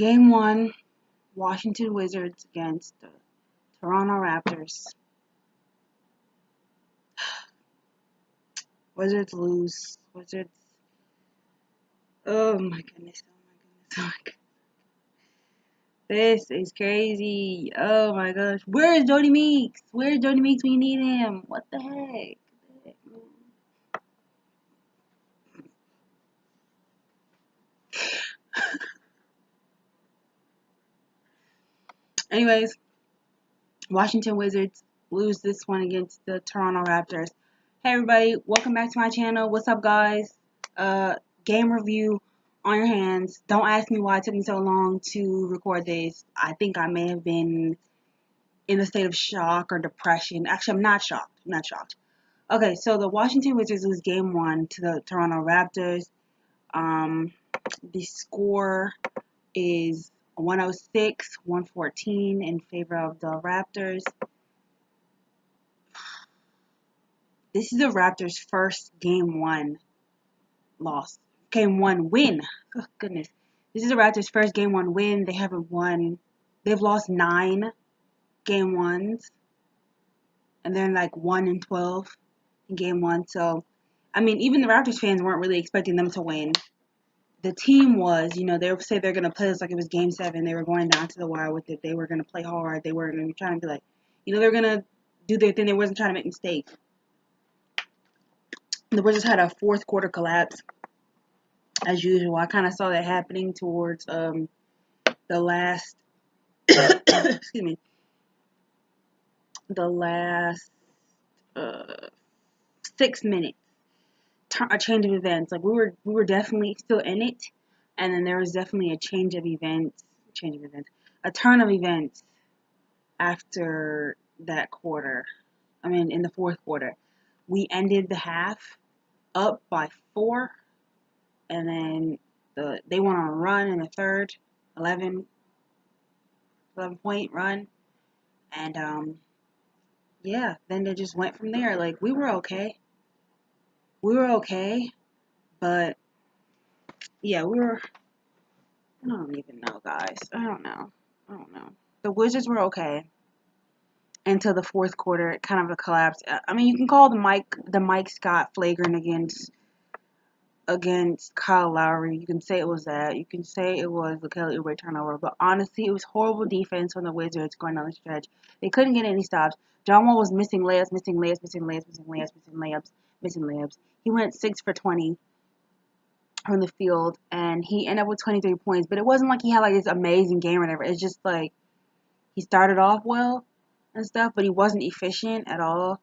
Game 1, Washington Wizards against the Toronto Raptors. Wizards lose. Wizards. Oh my goodness. Oh my goodness. Oh my goodness. This is crazy. Oh my gosh. Where's Jody Meeks? Where's Jody Meeks when you need him? What the heck? Anyways, Washington Wizards lose this one against the Toronto Raptors. Hey everybody, welcome back to my channel. What's up, guys? Game review on your hands. Don't ask me why it took me so long to record this. I think I may have been in a state of shock or depression. Actually, I'm not shocked. I'm not shocked. Okay, so the Washington Wizards lose game 1 to the Toronto Raptors. The score is 106-114 in favor of the Raptors. This is the Raptors' first game 1 loss. Game 1 win. Oh, goodness. This is the Raptors' first game 1 win. They haven't won. They've lost 9 game 1s. And they're like 1-12 in game 1. So, I mean, even the Raptors fans weren't really expecting them to win. The team was, they would say they're going to play this like it was game 7. They were going down to the wire with it. They were going to play hard. They weren't going to be trying to be like, they're going to do their thing. They wasn't trying to make mistakes. The Wizards had a fourth quarter collapse, as usual. I kind of saw that happening towards the last, excuse me, the last 6 minutes. A change of events. Like we were definitely still in it, and then there was definitely a turn of events after that quarter. I mean, in the fourth quarter, we ended the half up by 4, and then they went on a run in the third, 11-point run, and yeah, then they just went from there. Like we were okay, but yeah, I don't even know, guys. I don't know. The Wizards were okay until the fourth quarter, kind of a collapse. I mean, you can call the Mike Scott flagrant against Kyle Lowry. You can say it was that. You can say it was the Kelly Oubre turnover. But honestly, it was horrible defense from the Wizards going down the stretch. They couldn't get any stops. John Wall was missing layups. He went 6 for 20 from the field, and he ended up with 23 points. But it wasn't like he had like this amazing game or whatever. It's just like he started off well and stuff, but he wasn't efficient at all.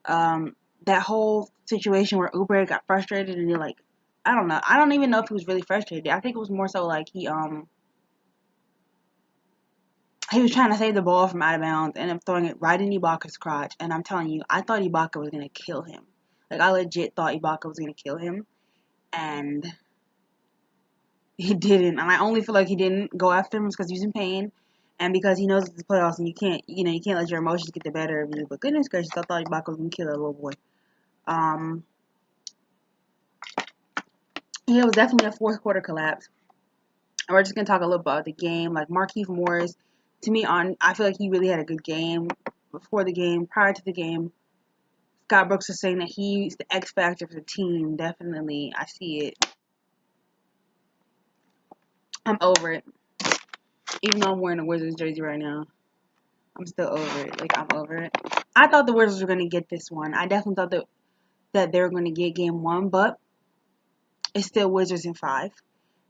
That whole situation where Oubre got frustrated and you're like, I don't know. I don't even know if he was really frustrated. I think it was more so like he was trying to save the ball from out of bounds and ended up throwing it right in Ibaka's crotch. And I'm telling you, I thought Ibaka was gonna kill him. Like I legit thought Ibaka was gonna kill him, and he didn't. And I only feel like he didn't go after him because he was in pain, and because he knows it's the playoffs and you can't let your emotions get the better of you. But goodness gracious, I thought Ibaka was gonna kill that little boy. Yeah, it was definitely a fourth quarter collapse. We're just gonna talk a little about the game. Like Markieff Morris, to me, I feel like he really had a good game before the game. Prior to the game, Scott Brooks was saying that he's the X factor for the team. Definitely, I see it. I'm over it. Even though I'm wearing a Wizards jersey right now, I'm still over it. Like I'm over it. I thought the Wizards were gonna get this one. I definitely thought that they were gonna get game 1, but it's still Wizards in 5.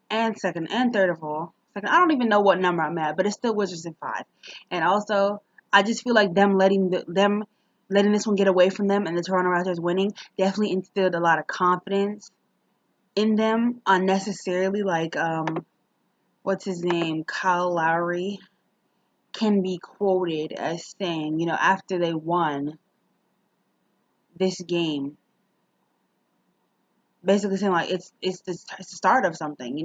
And second and third of all, I don't even know what number I'm at, but it's still Wizards in 5. And also, I just feel like them letting this one get away from them and the Toronto Raptors winning definitely instilled a lot of confidence in them unnecessarily. Like what's his name, Kyle Lowry, can be quoted as saying, after they won this game, basically saying like it's the start of something.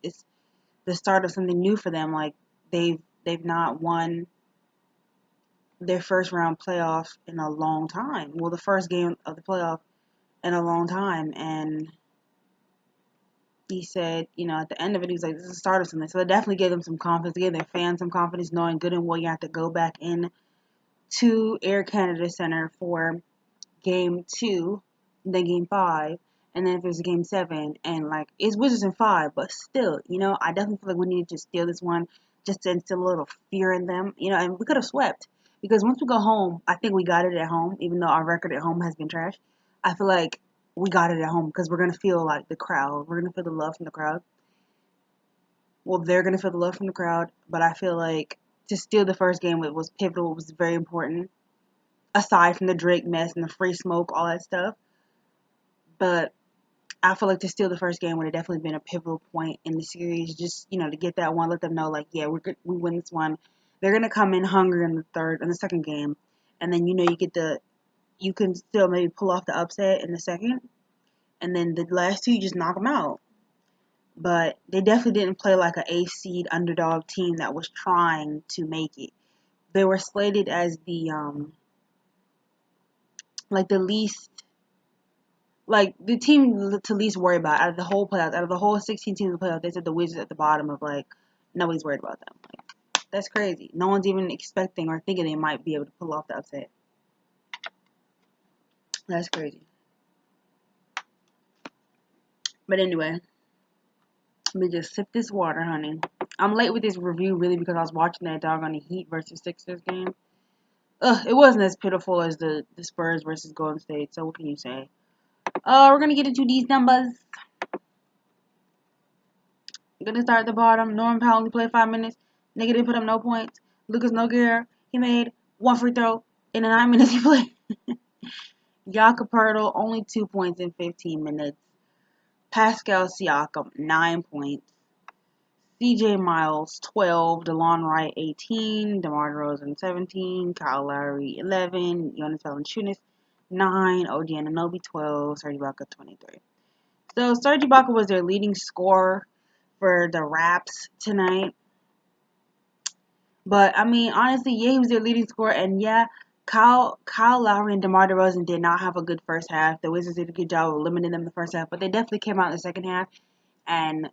It's the start of something new for them. Like they've not won their first round playoff in a long time. Well, the first game of the playoff in a long time, and he said, at the end of it, he was like, this is a start or something. So it definitely gave them some confidence, gave their fans some confidence, knowing good and well you have to go back in to Air Canada Center for game 2, then game 5, and then if there's a game 7, and like it's Wizards in 5, but still, I definitely feel like we need to steal this one just to instill a little fear in them, and we could have swept because once we go home, I think we got it at home, even though our record at home has been trash. I feel like we got it at home because we're gonna feel like the crowd, we're gonna feel the love from the crowd. Well, they're gonna feel the love from the crowd, but I feel like to steal the first game, it was pivotal, it was very important aside from the Drake mess and the free smoke, all that stuff. But I feel like to steal the first game would have definitely been a pivotal point in the series. Just to get that one, let them know like, yeah, we win this one. They're gonna come in hungry in the second game, and then you can still maybe pull off the upset in the second, and then the last two you just knock them out. But they definitely didn't play like an 8th seed underdog team that was trying to make it. They were slated as the like the least like the team to least worry about out of the whole playoffs, out of the whole 16 teams in the playoffs. They said the Wizards at the bottom of like nobody's worried about them. Like, that's crazy. No one's even expecting or thinking they might be able to pull off the upset. That's crazy. But anyway, let me just sip this water, honey. I'm late with this review really because I was watching that doggone Heat versus Sixers game. It wasn't as pitiful as the Spurs versus Golden State. So what can you say? We're gonna get into these numbers. Gonna start at the bottom. Norman Powell only played 5 minutes. Nigga didn't put up no points. Lucas Nogueira, he made 1 free throw in the 9 minutes he played. Jakob Poeltl, only 2 points in 15 minutes. Pascal Siakam, 9 points. CJ Miles, 12. DeLon Wright, 18. DeMar DeRozan, 17. Kyle Lowry, 11. Jonas Valanciunas, 9. OG Anunoby, 12. Serge Ibaka, 23. So Serge Ibaka was their leading scorer for the Raps tonight. But, I mean, honestly, yeah, he was their leading scorer. And, yeah, Kyle Lowry and DeMar DeRozan did not have a good first half. The Wizards did a good job of limiting them in the first half. But they definitely came out in the second half and,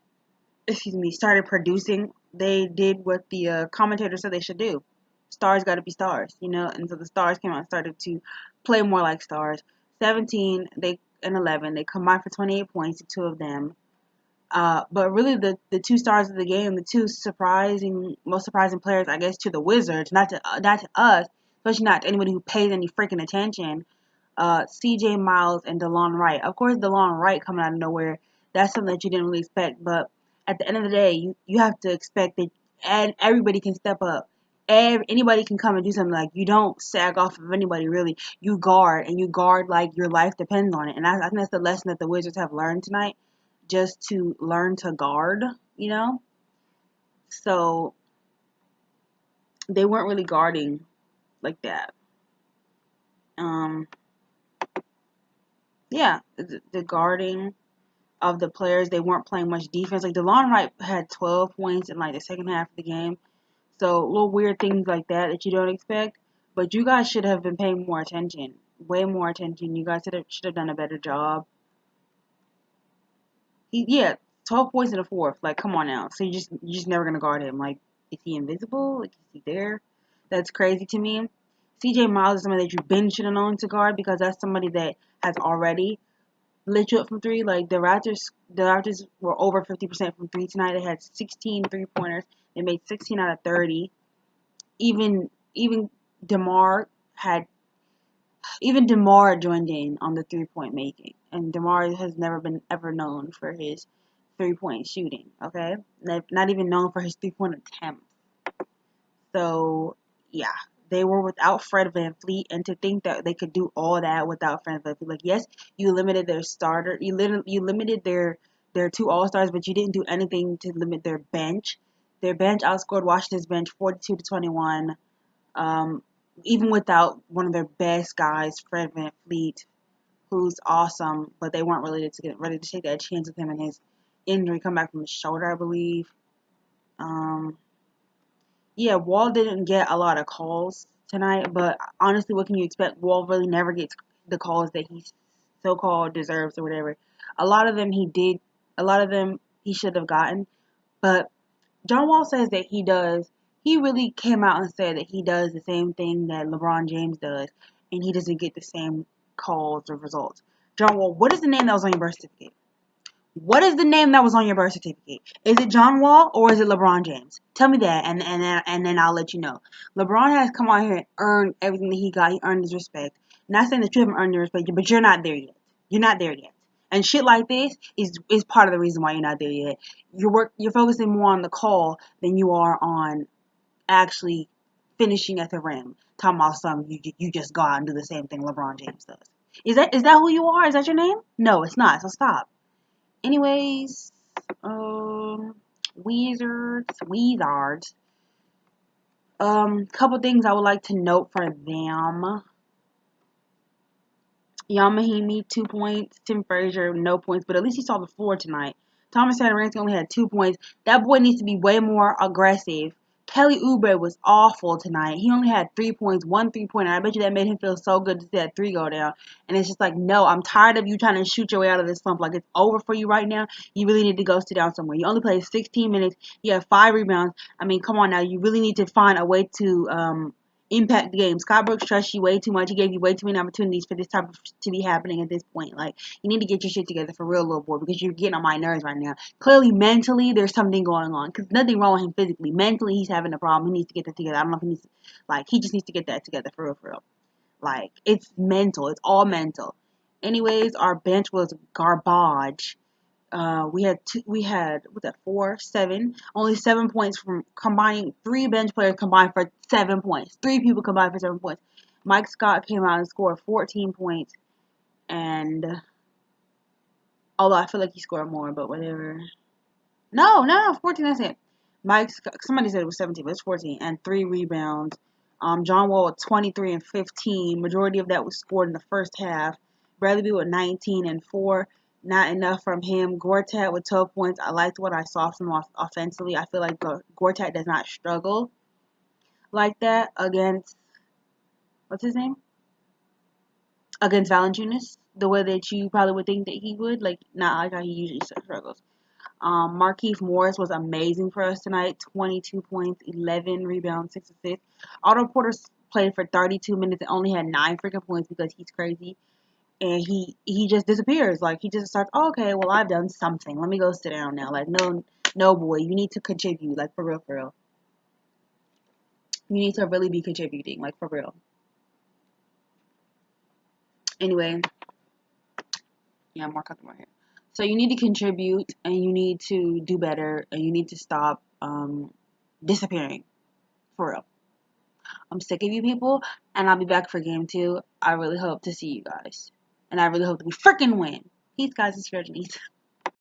started producing. They did what the commentator said they should do. Stars got to be stars, And so the stars came out and started to play more like stars. 17 and 11. They combined for 28 points, the two of them. But really, the two stars of the game, the two most surprising players, I guess, to the Wizards, not to us, especially not to anybody who pays any freaking attention. C.J. Miles and DeLon Wright. Of course, DeLon Wright coming out of nowhere. That's something that you didn't really expect. But at the end of the day, you have to expect that, and everybody can step up. Anybody can come and do something. Like, you don't sag off of anybody, really. You guard, and you guard like your life depends on it. And I think that's the lesson that the Wizards have learned tonight. Just to learn to guard, So they weren't really guarding like that. Yeah, the guarding of the players, they weren't playing much defense. Like DeLon Wright had 12 points in like the second half of the game. So little weird things like that you don't expect. But you guys should have been paying more attention, way more attention. You guys should have done a better job. Yeah, 12 points in the fourth. Like, come on now. So you're just never gonna guard him. Like, is he invisible? Like, is he there? That's crazy to me. CJ Miles is somebody that you've been should have known to guard because that's somebody that has already lit you up from three. Like the Raptors were over 50% from three tonight. They had 16 3-pointers. They made 16 out of 30. Even DeMar joined in on the 3-point making, and DeMar has never been ever known for his 3-point shooting. Okay, not even known for his 3-point attempts. So yeah, they were without Fred VanVleet, and to think that they could do all that without Fred VanVleet, like yes, you limited their starter, you limited their two All-Stars, but you didn't do anything to limit their bench. Their bench outscored Washington's bench 42-21. Even without one of their best guys, Fred VanVleet, who's awesome, but they weren't ready to take that chance with him and his injury, come back from his shoulder, I believe. Yeah, Wall didn't get a lot of calls tonight, but honestly, what can you expect? Wall really never gets the calls that he so-called deserves or whatever. A lot of them he did A lot of them he should have gotten. But John Wall says that he does. He really came out and said that he does the same thing that LeBron James does, and he doesn't get the same calls or results. John Wall, what is the name that was on your birth certificate? What is the name that was on your birth certificate? Is it John Wall or is it LeBron James? Tell me that, and then I'll let you know. LeBron has come out here and earned everything that he got. He earned his respect. Not saying that you haven't earned your respect, but you're not there yet. You're not there yet. And shit like this is part of the reason why you're not there yet. You're focusing more on the call than you are on actually finishing at the rim. Talking about something you just go out and do the same thing LeBron James does. Is that who you are? Is that your name? No, it's not. So stop. Anyways, Wizards. Couple things I would like to note for them. Yamahimi, 2 points. Tim Frazier, no points, but at least he saw the floor tonight. Thomas Satoransky only had 2 points. That boy needs to be way more aggressive. Kelly Oubre was awful tonight. He only had 3 points, 1 3-pointer. I bet you that made him feel so good to see that 3 go down. And it's just like, no, I'm tired of you trying to shoot your way out of this slump. Like, it's over for you right now. You really need to go sit down somewhere. You only played 16 minutes. You have 5 rebounds. I mean, come on now. You really need to find a way to impact the game. Scott Brooks trusts you way too much. He gave you way too many opportunities for this type of to be happening at this point. Like, you need to get your shit together for real, little boy, because you're getting on my nerves right now. Clearly, mentally, there's something going on. Because nothing wrong with him physically. Mentally, he's having a problem. He needs to get that together. I don't know if he needs to, like, he just needs to get that together for real, for real. Like, it's mental. It's all mental. Anyways, our bench was garbage. We had what's that, 4, 7, only 7 points from combining 3 bench players combined for 7 points. 3 people combined for 7 points. Mike Scott came out and scored 14 points, and although I feel like he scored more, but whatever. No, 14. That's it. Somebody said it was 17, but it's 14, and 3 rebounds. John Wall with 23 and 15. Majority of that was scored in the first half. Bradley Beal with 19 and 4. Not enough from him. Gortat with 12 points. I liked what I saw from him offensively. I feel like Gortat does not struggle like that against, what's his name? Against Valanciunas. The way that you probably would think that he would. Like, not like how he usually struggles. Markieff Morris was amazing for us tonight. 22 points, 11 rebounds, 6 assists. Otto Porter played for 32 minutes and only had 9 freaking points because he's crazy. And he just disappears. Like, he just starts, oh, okay, well, I've done something. Let me go sit down now. Like, no, boy, you need to contribute. Like, for real, for real. You need to really be contributing. Like, for real. Anyway. Yeah, more cooking right here. So you need to contribute, and you need to do better, and you need to stop disappearing. For real. I'm sick of you people, and I'll be back for game 2. I really hope to see you guys. And I really hope that we freaking win. Peace, guys, and spiritual needs.